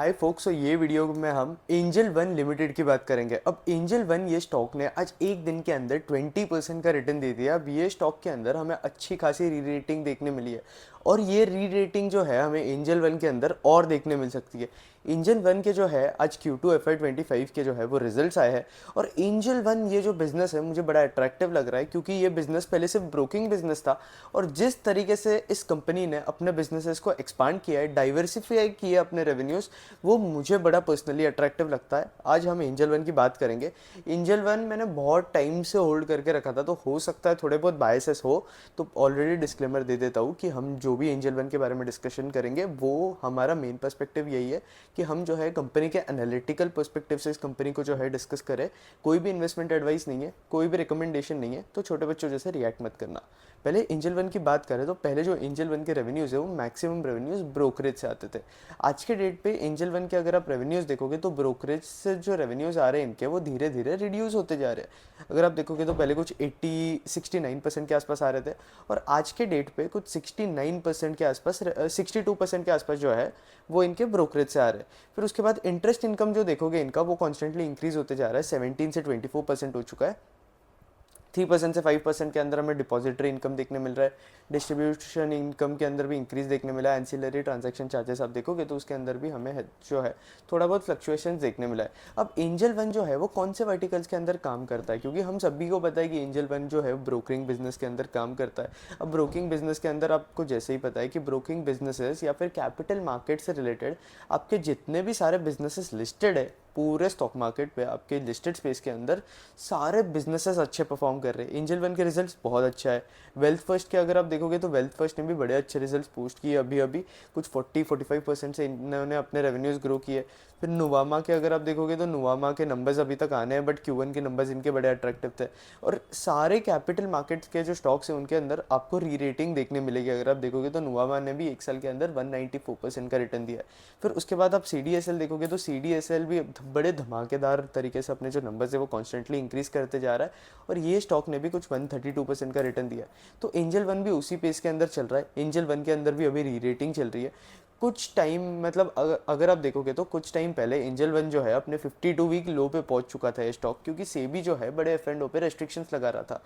हाय focus, तो ये video में हम एंजल वन लिमिटेड की बात करेंगे। अब एंजल वन ये स्टॉक ने आज एक दिन के अंदर 20% का रिटर्न दे दिया। अब ये स्टॉक के अंदर हमें अच्छी खासी री रेटिंग देखने मिली है और ये री रेटिंग जो है हमें एंजल वन के अंदर और देखने मिल सकती है। एंजल वन के जो है आज Q2 FY25 के जो है वो रिजल्ट्स आए हैं और एंजल वन ये जो बिज़नेस है मुझे बड़ा अट्रैक्टिव लग रहा है क्योंकि ये बिज़नेस पहले सिर्फ ब्रोकिंग बिज़नेस था और जिस तरीके से इस कंपनी ने अपने बिजनेसेस को एक्सपांड किया है, डाइवर्सिफाई किया है अपने रेवेन्यूज़, वो मुझे बड़ा पर्सनली अट्रैक्टिव लगता है। आज हम एंजल वन की बात करेंगे। एंजल वन मैंने बहुत टाइम से होल्ड करके रखा था, तो हो सकता है थोड़े बहुत बायसेस हो, तो ऑलरेडी डिस्क्लेमर दे देता हूँ कि हम जो भी एंजल वन के बारे में डिस्कशन करेंगे वो हमारा मेन पर्सपेक्टिव यही है कि हम जो है कंपनी के एनालिटिकल पर्सपेक्टिव से इस कंपनी को जो है डिस्कस करें। कोई भी इन्वेस्टमेंट एडवाइस नहीं है, कोई भी रिकमेंडेशन नहीं है, तो छोटे बच्चों जैसे रिएक्ट मत करना। पहले एंजल वन की बात करें तो पहले जो एंजल वन के रेवेन्यूज़ है वो मैक्सिमम रेवेन्यूज़ ब्रोकरेज से आते थे। आज के डेट पे एंजल वन के अगर आप रेवेन्यूज़ देखोगे तो ब्रोकरेज से जो रेवेन्यूज़ आ रहे हैं इनके वो धीरे धीरे रिड्यूस होते जा रहे हैं। अगर आप देखोगे तो पहले कुछ 69% के आसपास आ रहे थे और आज के डेट पे कुछ 69% के आसपास, 62% के आसपास जो है वो इनके ब्रोकरेज से आ रहे हैं। फिर उसके बाद इंटरेस्ट इनकम जो देखोगे इनका वो कॉन्स्टेंटली इंक्रीज होते जा रहा है। 17 से 24% हो चुका है। 3% से 5% के अंदर हमें डिपॉजिटरी इनकम देखने मिल रहा है। डिस्ट्रीब्यूशन इनकम के अंदर भी इंक्रीज देखने मिला है। एंसिलरी ट्रांजैक्शन चार्जेस आप देखोगे तो उसके अंदर भी हमें जो है थोड़ा बहुत फ्लक्चुएशन देखने मिला है। अब एंजल वन जो है वो कौन से वर्टिकल्स के अंदर काम करता है, क्योंकि हम सभी को पता है कि एंजल वन जो है ब्रोकिंग बिजनेस के अंदर काम करता है। अब ब्रोकिंग बिजनेस के अंदर आपको जैसे ही पता है कि ब्रोकिंग बिजनेसेस या फिर कैपिटल मार्केट से रिलेटेड आपके जितने भी सारे बिजनेसेस लिस्टेड है पूरे स्टॉक मार्केट पे, आपके लिस्टेड स्पेस के अंदर सारे बिजनेसेस अच्छे परफॉर्म कर रहे हैं। एंजल वन के रिजल्ट्स बहुत अच्छा है। वेल्थ फर्स्ट के अगर आप देखोगे तो वेल्थ फर्स्ट ने भी बड़े अच्छे रिजल्ट्स पोस्ट किए। अभी अभी कुछ 40-45% से इन्होंने अपने रेवेन्यूज़ ग्रो किए। फिर नुवामा के अगर आप देखोगे तो नुवामा के नंबर्स अभी तक आने हैं, बट Q1 के नंबर्स इनके बड़े अट्रैक्टिव थे। और सारे कैपिटल मार्केट्स के जो स्टॉक्स हैं उनके अंदर आपको री रेटिंग देखने मिलेगी। अगर आप देखोगे तो नुवामा ने भी एक साल के अंदर 194% का रिटर्न दिया है। फिर उसके बाद आप CDSL देखोगे तो CDSL भी बड़े धमाकेदार तरीके से अपने जो नंबर्स है वो कॉन्स्टेंटली इंक्रीज करते जा रहा है और ये स्टॉक ने भी कुछ 132% का रिटर्न दिया है। तो एंजल वन भी उसी पेस के अंदर चल रहा है। एंजल वन के अंदर भी अभी री रेटिंग चल रही है। कुछ टाइम मतलब अगर आप देखोगे तो कुछ टाइम पहले एंजल वन जो है अपने 52 वीक लो पे पहुंच चुका था ये स्टॉक, क्योंकि सेबी जो है बड़े F&O पे रेस्ट्रिक्शंस लगा रहा था।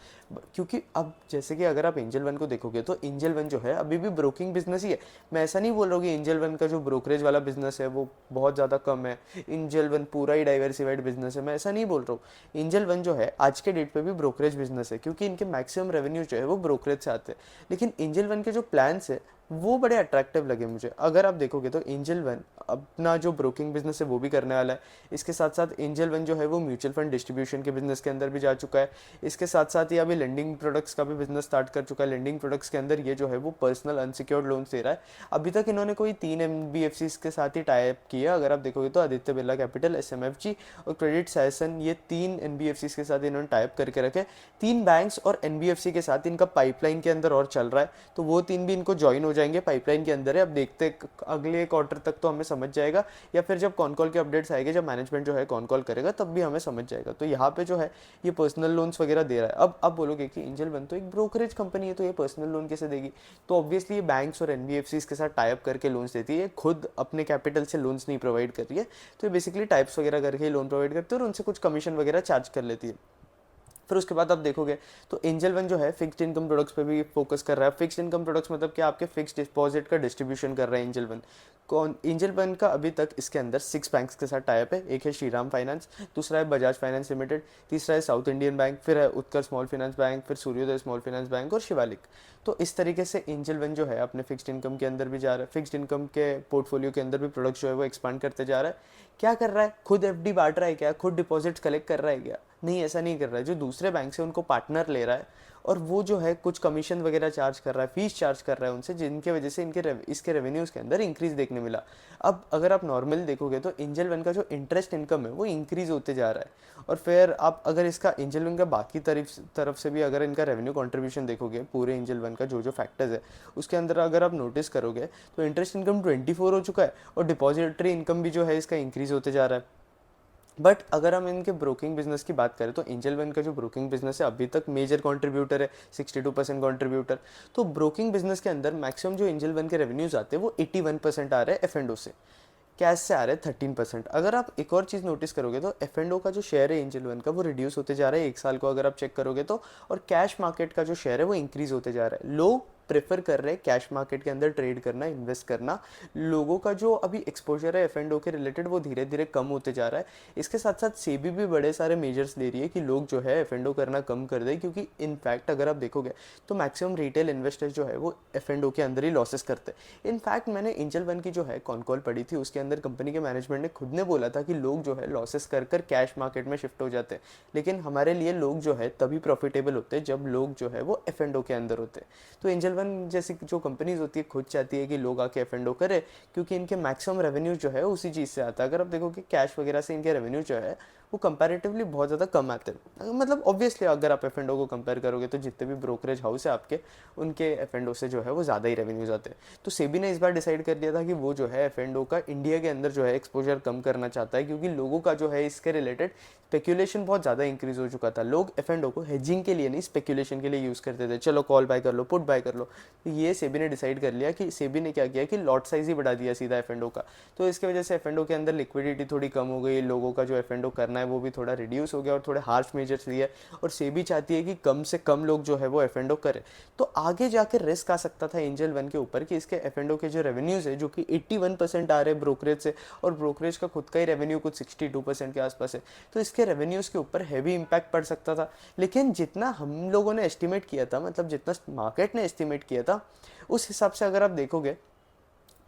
क्योंकि अब जैसे कि अगर आप एंजल वन को देखोगे तो एंजल वन जो है अभी भी ब्रोकिंग बिजनेस ही है। मैं ऐसा नहीं बोल रहा हूँ कि एंजल वन का जो ब्रोकरेज वाला बिजनेस है वो बहुत ज़्यादा कम है, एंजल वन पूरा ही डाइवर्सिफाइड बिजनेस है, मैं ऐसा नहीं बोल रहा हूँ। एंजल वन जो है आज के डेट पे भी ब्रोकरेज बिजनेस है क्योंकि इनके मैक्सिमम रेवेन्यू जो है वो ब्रोकरेज से आते हैं। लेकिन एंजल वन के जो प्लान्स है वो बड़े अट्रैक्टिव लगे मुझे। अगर आप देखोगे तो एंजल वन अपना जो ब्रोकिंग बिजनेस है वो भी करने वाला है। इसके साथ साथ एंजल वन जो है वो म्यूचुअल फंड डिस्ट्रीब्यूशन के बिजनेस के अंदर भी जा चुका है। इसके साथ साथ ये अभी लेंडिंग प्रोडक्ट्स का भी बिजनेस स्टार्ट कर चुका है। लेंडिंग प्रोडक्ट्स के अंदर ये जो है वो पर्सनल अनसिक्योर्ड लोन्स दे रहा है। अभी तक इन्होंने कोई 3 NBFCs के साथ ही टाइप किया। अगर आप देखोगे तो आदित्य बिरला कैपिटल, SMFG और क्रेडिट सैसन, ये 3 NBFCs के साथ इन्होंने टाइप करके रखे। 3 बैंक्स और NBFC के साथ इनका पाइपलाइन के अंदर और चल रहा है, तो वो 3 भी इनको ज्वाइन हो जाएंगे, पाइपलाइन के अंदर है। अब देखते अगले क्वार्टर तक तो हमें समझ जाएगा, या फिर जब कॉन कॉल के अपडेट्स आएंगे, जब मैनेजमेंट जो है कॉन कॉल करेगा तब भी हमें समझ जाएगा। तो यहाँ पे जो है ये पर्सनल लोन्स वगैरह दे रहा है। अब आप बोलोगे कि एंजल वन तो एक ब्रोकरेज कंपनी है तो ये पर्सनल लोन कैसे देगी? तो ऑब्वियसली ये बैंक्स और NBFCs के साथ टाइप करके लोन्स देती है, खुद अपने कैपिटल से लोन्स नहीं प्रोवाइड कर रही है। तो ये बेसिकली टाइप्स वगैरह करके ही लोन प्रोवाइड करती है और उनसे कुछ कमीशन वगैरह चार्ज कर लेती है। फिर उसके बाद आप देखोगे तो एंजल वन जो है फिक्स्ड इनकम प्रोडक्ट्स पे भी फोकस कर रहा है। फिक्स्ड इनकम प्रोडक्ट्स मतलब कि आपके फिक्स्ड डिपॉजिट का डिस्ट्रीब्यूशन कर रहा है एंजल वन। कौन एंजल वन का अभी तक इसके अंदर 6 बैंक्स के साथ टाइप है। एक है श्रीराम फाइनेंस, दूसरा है बजाज फाइनेंस लिमिटेड, तीसरा है साउथ इंडियन बैंक, फिर है उत्कर स्मॉल फाइनेंस बैंक, फिर सूर्योदय स्मॉल फाइनेंस बैंक और शिवालिक। तो इस तरीके से एंजल वन जो है अपने फिक्स्ड इनकम के अंदर भी जा रहा है, फिक्स्ड इनकम के पोर्टफोलियो के अंदर भी प्रोडक्ट जो है वो एक्सपांड करते जा रहा है। क्या कर रहा है? खुद FD बांट रहा है क्या? खुद डिपॉजिट्स कलेक्ट कर रहा है क्या? नहीं, ऐसा नहीं कर रहा है। जो दूसरे बैंक से उनको पार्टनर ले रहा है और वो जो है कुछ कमीशन वगैरह चार्ज कर रहा है, फीस चार्ज कर रहा है उनसे, जिनके वजह से इसके रेवेन्यूज़ के अंदर इंक्रीज देखने मिला। अब अगर आप नॉर्मल देखोगे तो एंजल वन का जो इंटरेस्ट इनकम है वो इंक्रीज होते जा रहा है। और फिर आप अगर इसका एंजल वन का बाकी तरफ से भी अगर इनका रेवेन्यू कंट्रीब्यूशन देखोगे, पूरे एंजल वन का जो जो फैक्टर्स है उसके अंदर अगर आप नोटिस करोगे तो इंटरेस्ट इनकम 24 हो चुका है और डिपॉजिटरी इनकम भी जो है इसका इंक्रीज होते जा रहा है। बट अगर हम इनके ब्रोकिंग बिजनेस की बात करें तो एंजल वन का जो ब्रोकिंग बिजनेस है अभी तक मेजर कंट्रीब्यूटर है, 62% कंट्रीब्यूटर। तो ब्रोकिंग बिजनेस के अंदर मैक्सिमम जो एंजल वन के रेवेन्यूज आते हैं वो 81% आ रहे हैं F&O से। कैश से आ रहे हैं 13%। अगर आप एक और चीज़ नोटिस करोगे तो एफ एंड ओ का जो शेयर है एंजल वन का वो रिड्यूस होते जा रहा है 1 साल को अगर आप चेक करोगे तो, और कैश मार्केट का जो शेयर है वो इंक्रीज होते जा रहा है। लोग प्रेफर कर रहे हैं कैश मार्केट के अंदर ट्रेड करना, इन्वेस्ट करना। लोगों का जो अभी एक्सपोजर है एफ एंड ओ के रिलेटेड वो धीरे धीरे कम होते जा रहा है। इसके साथ साथ सेबी भी बड़े सारे मेजर्स ले रही है कि लोग जो है एफ एंड ओ करना कम कर दे, क्योंकि इनफैक्ट अगर आप देखोगे तो मैक्सिमम रिटेल इन्वेस्टर्स जो है वो एफ एंड ओ के अंदर ही लॉसेस करते हैं। इनफैक्ट मैंने एंजल वन की जो है कॉन कॉल पढ़ी थी, उसके अंदर कंपनी के मैनेजमेंट ने खुद ने बोला था कि लोग जो है लॉसेस कर कर कैश मार्केट में शिफ्ट हो जाते हैं, लेकिन हमारे लिए लोग जो है तभी प्रॉफिटेबल होते हैं जब लोग जो है वो एफ एंड ओ के अंदर होते हैं। तो एंजल वन जैसी जो कंपनीज होती है खुद चाहती है कि लोग आके एफ एंड ओ करें, क्योंकि इनके मैक्सिमम रेवेन्यू जो है उसी चीज़ से आता है। अगर आप देखो कि कैश वगैरह से इनके रेवेन्यू जो है वो कंपैरेटिवली बहुत ज़्यादा कम आते हैं। मतलब ऑब्वियसली अगर आप एफ एंड ओ को कंपेयर करोगे तो जितने भी ब्रोकरेज हाउस है आपके, उनके एफ एंड ओ से जो है वो ज़्यादा ही रेवेन्यूज आते हैं। तो सेबी ने इस बार डिसाइड कर लिया था कि वो जो है एफ एंड ओ का इंडिया के अंदर जो है एक्सपोजर कम करना चाहता है, क्योंकि लोगों का जो है इसके रिलेटेड स्पेक्यूलेशन बहुत ज़्यादा इंक्रीज हो चुका था। लोग एफ एंड ओ को हेजिंग के लिए नहीं, स्पेक्यूलेशन के लिए यूज़ करते थे। चलो कॉल बाय कर लो, पुट बाय कर लो। तो ये सेबी ने डिसाइड कर लिया कि सेबी ने क्या किया कि लॉट साइज ही बढ़ा दिया सीधा एफ एंड ओ का। तो इसकी वजह से एफ एंड ओ के अंदर लिक्विडिटी थोड़ी कम हो गई, लोगों का जो एफ एंड ओ करना है वो भी थोड़ा रिड्यूस हो गया और थोड़े हार्श मेजर्स लिए। और सेबी चाहती है कि कम से कम लोग जो है वो एफ एंड ओ करें। तो आगे जाकर रिस्क आ सकता था एंजल वन के ऊपर कि इसके एफ एंड ओ के जो रेवेन्यूज है जो कि 81% आ रहे हैं ब्रोकरेज से, और ब्रोकरेज का खुद का ही रेवेन्यू कुछ 62% के आसपास है, तो इसके रेवेन्यूज के ऊपर हैवी इंपैक्ट पड़ सकता था। लेकिन जितना हम लोगों ने एस्टिमेट किया था, मतलब जितना मार्केट ने एस्टिमेट किया था, उस हिसाब से अगर आप देखोगे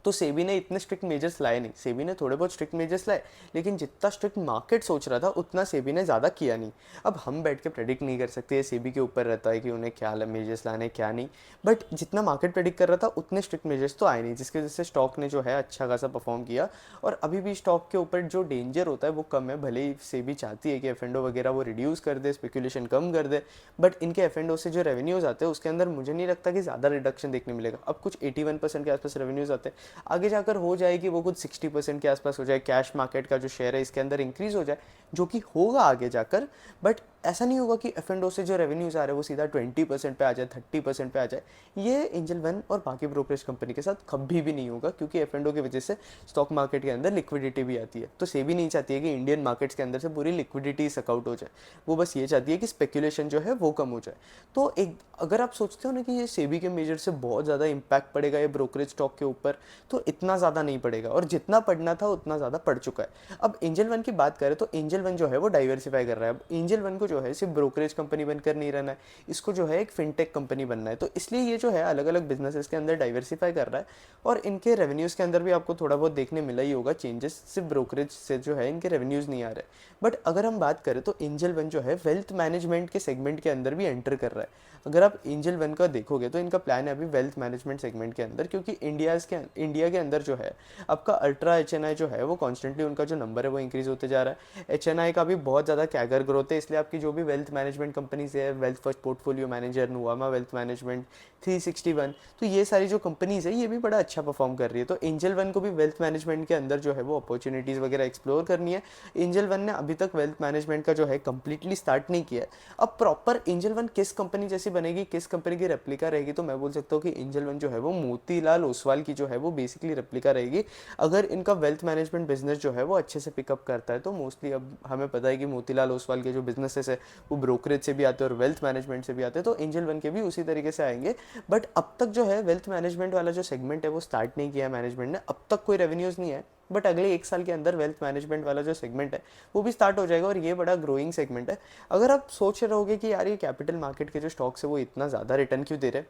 तो सेबी ने इतने स्ट्रिक्ट मेजर्स लाए नहीं। सेबी ने थोड़े बहुत स्ट्रिक्ट मेजर्स लाए, लेकिन जितना स्ट्रिक्ट मार्केट सोच रहा था उतना सेबी ने ज़्यादा किया नहीं। अब हम बैठ के प्रेडिक्ट नहीं कर सकते, सेबी के ऊपर रहता है कि उन्हें क्या मेजर्स लाने क्या नहीं, बट जितना मार्केट प्रेडिक्ट कर रहा था उतने स्ट्रिक्ट मेजर्स तो आए नहीं, जिसकी वजह से स्टॉक ने जो है अच्छा खासा परफॉर्म किया। और अभी भी स्टॉक के ऊपर जो डेंजर होता है वो कम है। भले ही सेबी चाहती है कि एफ एंड ओ वगैरह वो रिड्यूस कर दे, स्पेकुलेशन कम कर दे, बट इनके एफ एंड ओ से जो रेवेन्यूज आते हैं उसके अंदर मुझे नहीं लगता कि ज़्यादा रिडक्शन देखने मिलेगा। अब कुछ 81% के आसपास रेवेन्यूज आते हैं, आगे जाकर हो जाएगी वो कुछ 60% के आसपास हो जाए, कैश मार्केट का जो शेयर है इसके अंदर इंक्रीज हो जाए, जो कि होगा आगे जाकर। बट ऐसा नहीं होगा कि एफ एंड ओ से जो रेवेन्यूज आ रहे हैं वो सीधा 20% पे आ जाए, 30% पे आ जाए। ये एंजल वन और बाकी ब्रोकरेज कंपनी के साथ कभी भी नहीं होगा, क्योंकि एफ एंड ओ की वजह से स्टॉक मार्केट के अंदर लिक्विडिटी भी आती है। तो सेबी नहीं चाहती है कि इंडियन मार्केट्स के अंदर से पूरी लिक्विडिटी सकआउट हो जाए, वो बस ये चाहती है कि स्पेकुलेशन जो है वो कम हो जाए। तो एक अगर आप सोचते हो ना कि ये सेबी के मेजर से बहुत ज़्यादा इंपैक्ट पड़ेगा ये ब्रोकरेज स्टॉक के ऊपर, तो इतना ज़्यादा नहीं पड़ेगा, और जितना पड़ना था उतना ज़्यादा पड़ चुका है। अब एंजल वन की बात करें तो एंजल वन जो है वो डाइवर्सिफाई कर रहा है। अब एंजल वन को जो है सिर्फ ब्रोकरेज कंपनी बनकर नहीं रहना है, इसको जो है एक फिनटेक कंपनी बनना है। तो इसलिए ये जो है अलग अलग बिजनेसेस के अंदर डाइवर्सिफाई कर रहा है, और इनके रेवेन्यूज़ के अंदर भी आपको थोड़ा बहुत देखने मिला ही होगा चेंजेस। सिर्फ ब्रोकरेज से जो है इनके रेवेन्यूज़ नहीं आ रहे। बट अगर हम बात करें तो एंजल वन जो है वेल्थ मैनेजमेंट के सेगमेंट के अंदर भी एंटर कर रहा है। अगर आप एंजल वन का देखोगे तो इनका प्लान है अभी वेल्थ मैनेजमेंट सेगमेंट के अंदर, क्योंकि इंडिया के अंदर जो है आपका अल्ट्रा एच एन आई जो है वो कॉन्स्टेंटली उनका जो नंबर है वो इंक्रीज होते जा रहा है। एच एन आई का भी बहुत ज़्यादा कैगर ग्रोथ है, इसलिए आपकी जो भी वेल्थ मैनेजमेंट कंपनीज है, wealth first portfolio manager, Nuvama wealth management, 361, तो ये सारी जो कंपनीज है ये भी बड़ा अच्छा परफॉर्म कर रही है। तो एंजल वन को भी वेल्थ मैनेजमेंट के अंदर जो है वो अपॉर्चुनिटीज़ वगैरह एक्सप्लोर करनी है। एंजल वन ने अभी तक वेल्थ मैनेजमेंट का जो है कंप्लीटली स्टार्ट नहीं किया है। अब प्रॉपर एंजल वन किस कंपनी जैसी बनेगी, किस कंपनी की रेप्लिका रहेगी, तो मैं बोल सकता हूँ कि एंजल वन जो है वो मोतीलाल ओसवाल की जो है वो बेसिकली रेप्लिका रहेगी। अगर इनका वेल्थ मैनेजमेंट बिजनेस जो है वो अच्छे से पिकअप करता है तो मोस्टली अब हमें पता है कि मोतीलाल ओसवाल के जो बिजनेसेस है वो ब्रोकरेज से भी आते हैं और वेल्थ मैनेजमेंट से भी आते हैं, तो एंजल वन के भी उसी तरीके से आएंगे। बट अब तक जो है वेल्थ मैनेजमेंट वाला जो सेगमेंट है वो स्टार्ट नहीं किया मैनेजमेंट ने, अब तक कोई रेवेन्यूज़ नहीं है। बट अगले 1 साल के अंदर वेल्थ मैनेजमेंट वाला जो सेगमेंट है वो भी स्टार्ट हो जाएगा, और ये बड़ा ग्रोइंग सेगमेंट है। अगर आप सोच रहोगे कि यार ये कैपिटल मार्केट के जो स्टॉक्स है वो इतना ज़्यादा रिटर्न क्यों दे रहे हैं,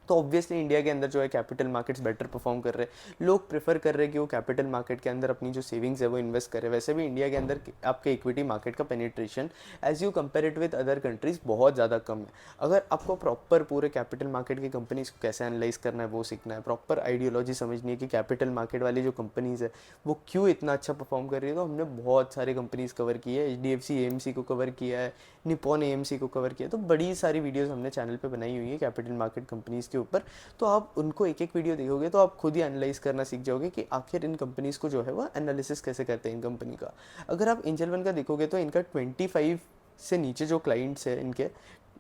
तो ऑब्वियसली इंडिया के अंदर जो है कैपिटल मार्केट्स बेटर परफॉर्म कर रहे हैं। लोग प्रेफर कर रहे हैं कि वो कैपिटल मार्केट के अंदर अपनी जो सेविंग्स है वो इन्वेस्ट करें। वैसे भी इंडिया के अंदर आपके इक्विटी मार्केट का penetration as you compare it with other countries बहुत ज़्यादा कम है। अगर आपको प्रॉपर पूरे कैपिटल मार्केट की कंपनीज को कैसे एनालाइज करना है वो सीखना है, प्रॉपर आइडियोलॉजी समझनी है कि कैपिटल मार्केट वाली जो कंपनीज़ है वो क्यों इतना अच्छा परफॉर्म कर रही है, तो हमने बहुत सारी कंपनीज़ कवर की है। HDFC AMC को कवर किया है, निपॉन AMC को कवर किया है, तो बड़ी सारी वीडियोज़ हमने चैनल पर बनाई हुई है कैपिटल मार्केट कंपनीज़ के ऊपर। तो आप उनको एक एक वीडियो देखोगे तो आप खुद ही एनालाइज करना सीख जाओगे कि आखिर इन कंपनीज़ को जो है वो एनालिसिस कैसे करते हैं इन कंपनी का। अगर आप एंजल वन का देखोगे तो इनका 25 से नीचे जो क्लाइंट्स है इनके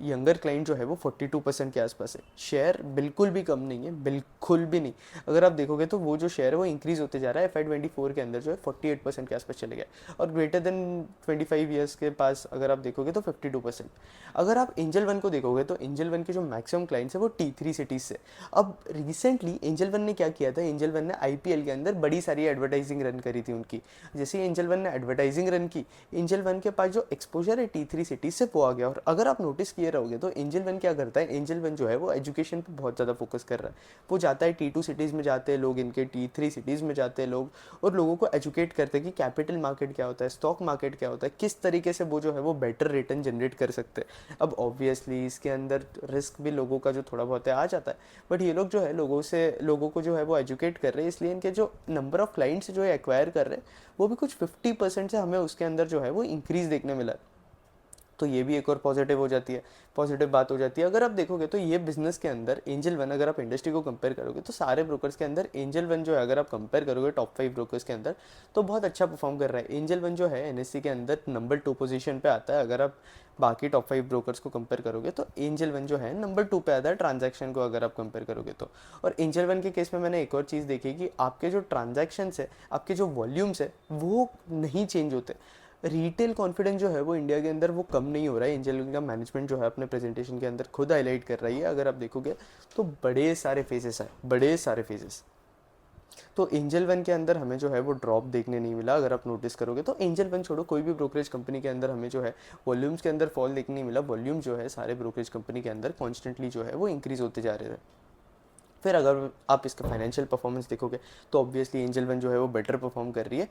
यंगर क्लाइंट जो है वो 42% के आसपास है। शेयर बिल्कुल भी कम नहीं है, बिल्कुल भी नहीं। अगर आप देखोगे तो वो जो शेयर है वो इंक्रीज होते जा रहा है। FY24 के अंदर जो है 48% के आसपास चले गए, और ग्रेटर देन 25 ईयर्स के पास अगर आप देखोगे तो 52%। अगर आप एंजल वन को देखोगे तो एंजल वन के जो मैक्सिमम क्लाइंट्स है वो T3 सिटीज़ से। अब रिसेंटली एंजल वन ने क्या किया था, एंजल वन ने IPL के अंदर बड़ी सारी एडवर्टाइजिंग रन करी थी उनकी। जैसे एंजल वन ने एडवर्टाइजिंग रन की, एंजल वन के पास जो एक्सपोजर है T3 सिटीज से वो आ गया। और अगर आप नोटिस किए रहोगे तो एंजल वन क्या करता है, एंजल वन जो है वो एजुकेशन पे बहुत ज़्यादा फोकस कर रहा है। वो जाता है T2 सिटीज़ में जाते हैं लोग, इनके T3 सिटीज़ में जाते हैं लोग, और लोगों को एजुकेट करते हैं कि कैपिटल मार्केट क्या होता है, स्टॉक मार्केट क्या होता है, किस तरीके से वो जो है वो बेटर रिटर्न जनरेट कर सकते हैं। अब ऑब्वियसली इसके अंदर रिस्क भी लोगों का जो थोड़ा बहुत है आ जाता है, बट ये लोग जो है लोगों को जो है वो एजुकेट कर रहे हैं, इसलिए इनके जो नंबर ऑफ क्लाइंट्स जो है एक्वायर कर रहे हैं वो भी कुछ 50% से हमें उसके अंदर जो है वो इंक्रीज देखने मिला है। तो ये भी एक और पॉजिटिव हो जाती है, पॉजिटिव बात हो जाती है। अगर आप देखोगे तो ये बिजनेस के अंदर एंजल वन, अगर आप इंडस्ट्री को कंपेयर करोगे तो सारे ब्रोकर्स के अंदर एंजल वन जो है, अगर आप कंपेयर करोगे टॉप 5 ब्रोकर्स के अंदर, तो बहुत अच्छा परफॉर्म कर रहा है। एंजल वन जो है NSE के अंदर नंबर 2 पोजीशन पे आता है। अगर आप बाकी टॉप 5 ब्रोकर्स को कंपेयर करोगे तो एंजल वन जो है नंबर 2 पे आता है ट्रांजैक्शन को अगर आप कंपेयर करोगे तो। और एंजल वन के केस में मैंने एक और चीज़ देखी कि आपके जो ट्रांजैक्शंस है, आपके जो वॉल्यूम्स है वो नहीं चेंज होते। रिटेल कॉन्फिडेंस जो है वो इंडिया के अंदर वो कम नहीं हो रहा है। एंजल का मैनेजमेंट जो है अपने प्रेजेंटेशन के अंदर खुद हाईलाइट कर रही है। अगर आप देखोगे तो बड़े सारे फेजेस है, बड़े सारे फेजेस। तो एंजल वन के अंदर हमें जो है वो ड्रॉप देखने नहीं मिला। अगर आप नोटिस करोगे तो एंजल वन छोड़ो, कोई भी ब्रोकरेज कंपनी के अंदर हमें जो है वॉल्यूम्स के अंदर फॉल देखने नहीं मिला। वॉल्यूम जो है सारे ब्रोकरेज कंपनी के अंदर कॉन्स्टेंटली जो है वो इंक्रीज होते जा रहे थे। फिर अगर आप इसका फाइनेंशियल परफॉर्मेंस देखोगे तो ऑब्वियसली एंजल वन जो है वो बेटर परफॉर्म कर रही है।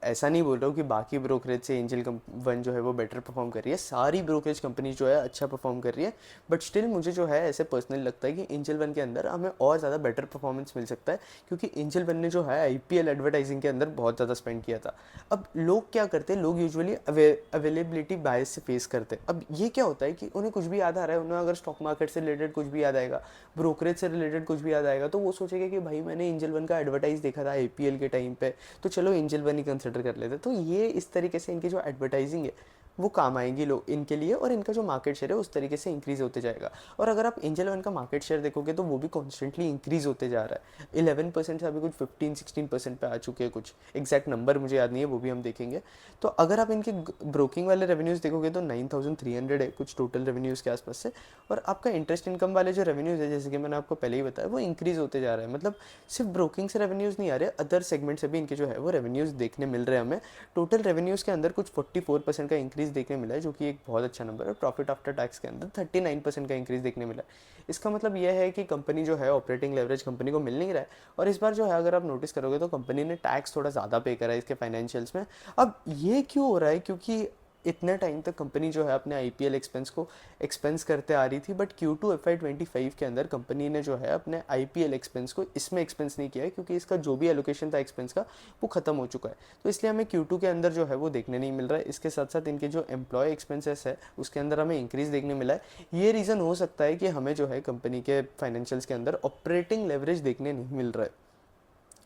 ऐसा नहीं बोल रहा हूँ कि बाकी ब्रोकरेज से एंजल वन जो है वो बेटर परफॉर्म कर रही है, सारी ब्रोकरेज कंपनी जो है अच्छा परफॉर्म कर रही है। बट स्टिल मुझे जो है ऐसे पर्सनली लगता है कि एंजल वन के अंदर हमें और ज़्यादा बेटर परफॉर्मेंस मिल सकता है, क्योंकि एंजल वन ने जो है IPL एडवर्टाइजिंग के अंदर बहुत ज़्यादा स्पेंड किया था। अब लोग क्या करते हैं, लोग यूजुअली अवेलेबिलिटी बायस से फेस करते हैं। अब ये क्या होता है कि उन्हें कुछ भी याद आ रहा है, उन्हें अगर स्टॉक मार्केट से रिलेटेड कुछ भी याद आएगा, ब्रोकरेज से रिलेटेड कुछ भी याद आएगा, तो वो सोचेगा कि भाई मैंने एंजल वन का एडवर्टाइज देखा था IPL के टाइम पे, तो चलो एंजल वन ही कंसिडर कर लेते। तो ये इस तरीके से इनकी जो एडवर्टाइजिंग है वो काम आएगी लोग इनके लिए, और इनका जो मार्केट शेयर है उस तरीके से इंक्रीज होते जाएगा। और अगर आप एंजल वन का मार्केट शेयर देखोगे तो वो भी कॉन्स्टेंटली इंक्रीज होते जा रहा है। 11% से अभी कुछ 15-16% पे आ चुके हैं, कुछ एग्जैक्ट नंबर मुझे याद नहीं है, वो भी हम देखेंगे। तो अगर आप इनके ब्रोकिंग वाले रेवेन्यूज़ देखोगे तो 9300 है कुछ टोटल रेवेन्यूज़ के आसपास से। और आपका इंटरेस्ट इनकम वाले जो रेवेन्यूज़ है, जैसे कि मैंने आपको पहले ही बताया, वो इंक्रीज होते जा रहा है। मतलब सिर्फ ब्रोकिंग से रेवेन्यूज़ नहीं आ रहे, अदर सेगमेंट से भी इनके जो है वो रेवेन्यूज़ देखने मिल रहे हैं हमें। टोटल रेवेन्यूज़ के अंदर कुछ 44% का इंक्रीज देखने मिला है, जो कि एक बहुत अच्छा नंबर है। प्रॉफिट आफ्टर टैक्स के अंदर 39% का इंक्रीज देखने मिला है। इसका मतलब यह है कि कंपनी जो है ऑपरेटिंग लेवरेज कंपनी को मिल नहीं रहा है। और इस बार जो है अगर आप नोटिस करोगे तो कंपनी ने टैक्स थोड़ा ज़्यादा पे करा है इसके फाइनेंशियल्स में। अब ये क्यों हो रहा है, क्योंकि इतने टाइम तक कंपनी जो है अपने IPL एक्सपेंस को एक्सपेंस करते आ रही थी, बट Q2 FY25 के अंदर कंपनी ने जो है अपने IPL एक्सपेंस को इसमें एक्सपेंस नहीं किया है, क्योंकि इसका जो भी एलोकेशन था एक्सपेंस का वो खत्म हो चुका है। तो इसलिए हमें Q2 के अंदर जो है वो देखने नहीं मिल रहा है। इसके साथ साथ इनके जो एम्प्लॉय एक्सपेंसेस है उसके अंदर हमें इंक्रीज देखने मिला है। ये रीज़न हो सकता है कि हमें जो है कंपनी के फाइनेंशियल्स के अंदर ऑपरेटिंग लेवरेज देखने नहीं मिल रहा है।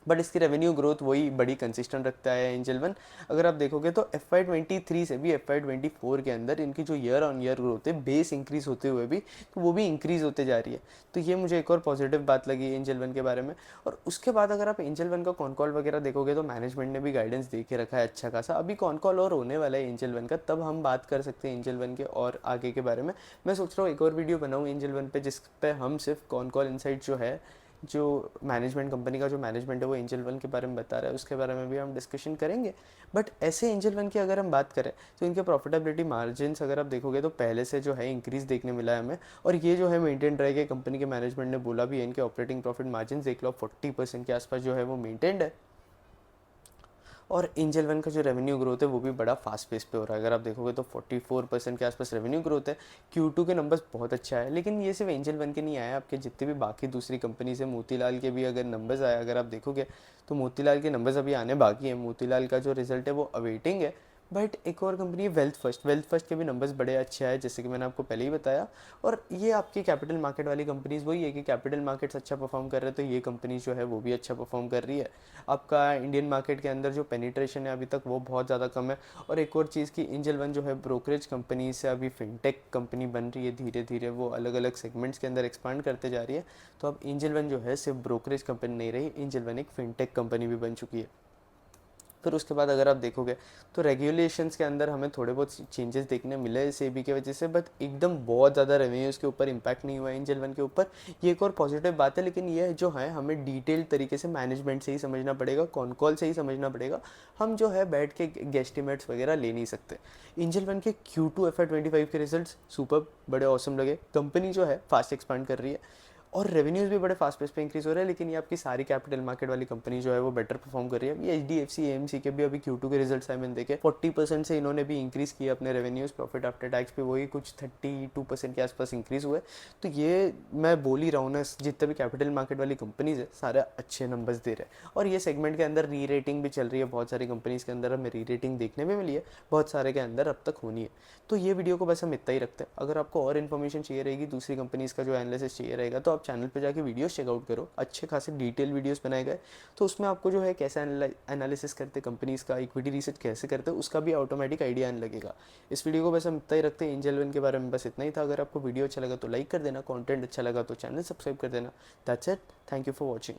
बट इसकी रेवेन्यू ग्रोथ वही बड़ी कंसिस्टेंट रखता है एंजल वन। अगर आप देखोगे तो FY23 से भी FY24 के अंदर इनकी जो ईयर ऑन ईयर ग्रोथ है, बेस इंक्रीज होते हुए भी, तो वो भी इंक्रीज होते जा रही है। तो ये मुझे एक और पॉजिटिव बात लगी एंजल वन के बारे में। और उसके बाद अगर आप एंजल वन का कॉन कॉल वगैरह देखोगे तो मैनेजमेंट ने भी गाइडेंस दे के रखा है अच्छा खासा। अभी कॉन कॉल और होने वाला है एंजल वन का, तब हम बात कर सकते हैं एंजल वन के और आगे के बारे में। मैं सोच रहा हूँ एक और वीडियो बनाऊँ एंजल वन पे, जिस पे हम सिर्फ कॉन कॉल इनसाइट जो है, जो मैनेजमेंट कंपनी का जो मैनेजमेंट है वो एंजल वन के बारे में बता रहा है, उसके बारे में भी हम डिस्कशन करेंगे। बट ऐसे एंजल वन की अगर हम बात करें तो इनके प्रॉफिटेबिलिटी मार्जिन्स अगर आप देखोगे तो पहले से जो है इंक्रीज देखने मिला है हमें। और ये जो है मेंटेन रहेगा, कंपनी के मैनेजमेंट ने बोला भी है, इनके ऑपरेटिंग प्रॉफिट मार्जिन देख लो 40% के आसपास जो है वो मेंटेन्ड है। और एंजल वन का जो रेवेन्यू ग्रोथ है वो भी बड़ा फास्ट पेस पे हो रहा है। अगर आप देखोगे तो 44% के आसपास रेवेन्यू ग्रोथ है। Q2 के नंबर्स बहुत अच्छा है, लेकिन ये सिर्फ एंजल वन के नहीं आया, आपके जितने भी बाकी दूसरी कंपनीज है, मोतीलाल के भी अगर नंबर्स आए, अगर आप देखोगे तो मोतीलाल के नंबर्स अभी आने बाकी हैं। मोतीलाल का जो रिजल्ट है वो अवेटिंग है, बट एक और कंपनी है वेल्थ फर्स्ट के भी नंबर्स बड़े अच्छे आए, जैसे कि मैंने आपको पहले ही बताया। और ये आपकी कैपिटल मार्केट वाली कंपनीज वही है कि कैपिटल मार्केट्स अच्छा परफॉर्म कर रहे हैं, तो ये कंपनी जो है वो भी अच्छा परफॉर्म कर रही है। आपका इंडियन मार्केट के अंदर जो पेनिट्रेशन है अभी तक वो बहुत ज़्यादा कम है। और एक और चीज़ की एंजल वन जो है ब्रोकरेज कंपनी से अभी फिनटेक कंपनी बन रही है, धीरे धीरे वो अलग अलग सेगमेंट्स के अंदर एक्सपांड करते जा रही है। तो अब एंजल वन जो है सिर्फ ब्रोकरेज कंपनी नहीं रही, एंजल वन एक फिनटेक कंपनी भी बन चुकी है। फिर उसके बाद अगर आप देखोगे तो रेगुलेशंस के अंदर हमें थोड़े बहुत चेंजेस देखने मिले सेबी की वजह से, बट एकदम बहुत ज़्यादा रेवेन्यूज़ के ऊपर इम्पैक्ट नहीं हुआ एंजल वन के ऊपर। ये एक और पॉजिटिव बात है, लेकिन ये जो है हमें डिटेल तरीके से मैनेजमेंट से ही समझना पड़ेगा, कॉन कॉल से ही समझना पड़ेगा। हम जो है बैठ के गेस्टिमेट्स वगैरह ले नहीं सकते। एंजल वन के Q2 FY25 के रिजल्ट सुपर बड़े औसम लगे। कंपनी जो है फास्ट एक्सपांड कर रही है और रेवेन्यूज़ भी बड़े फास्ट पेस पे इंक्रीज हो रहे हैं, लेकिन ये आपकी सारी कैपिटल मार्केट वाली कंपनी जो है वो बेटर परफॉर्म कर रही है। ये HDFC AMC के भी अभी Q2 के रिजल्ट्स आए, मैंने देखे 40% से इन्होंने भी इंक्रीज़ किया अपने रेवेन्यूज़, प्रॉफिट आफ्टर टैक्स भी वही कुछ 32% के आसपास इंक्रीज़ हुए। तो ये मैं बोल ही रहा हूँ ना, जितने भी कैपिटल मार्केट वाली कंपनीज़ है सारे अच्छे नंबर्स दे रहे हैं। और ये सेगमेंट के अंदर री रेटिंग भी चल रही है, बहुत सारी कंपनीज़ के अंदर हमें री रेटिंग देखने में मिली है, बहुत सारे के अंदर अब तक होनी है। तो ये वीडियो को बस हम इतना ही रखते हैं। अगर आपको और इन्फॉर्मेशन चाहिए रहेगी, दूसरी कंपनीज़ का जो एनालिसिस चाहिए रहेगा, तो आप चैनल पे जाके वीडियोस चेकआउट करो, अच्छे खासे डिटेल वीडियोस बनाए गए। तो उसमें आपको जो है कैसे एनालिसिस करते कंपनीज़ का, इक्विटी रिसर्च कैसे करते हैं, उसका भी ऑटोमेटिक आइडिया आने लगेगा। इस वीडियो को बस हम इतना ही रखते हैं। एंजल वन के बारे में बस इतना ही था। अगर आपको वीडियो अच्छा लगा तो लाइक कर देना, कॉन्टेंट अच्छा लगा तो चैनल सब्सक्राइब कर देना। That's it, thank you for watching.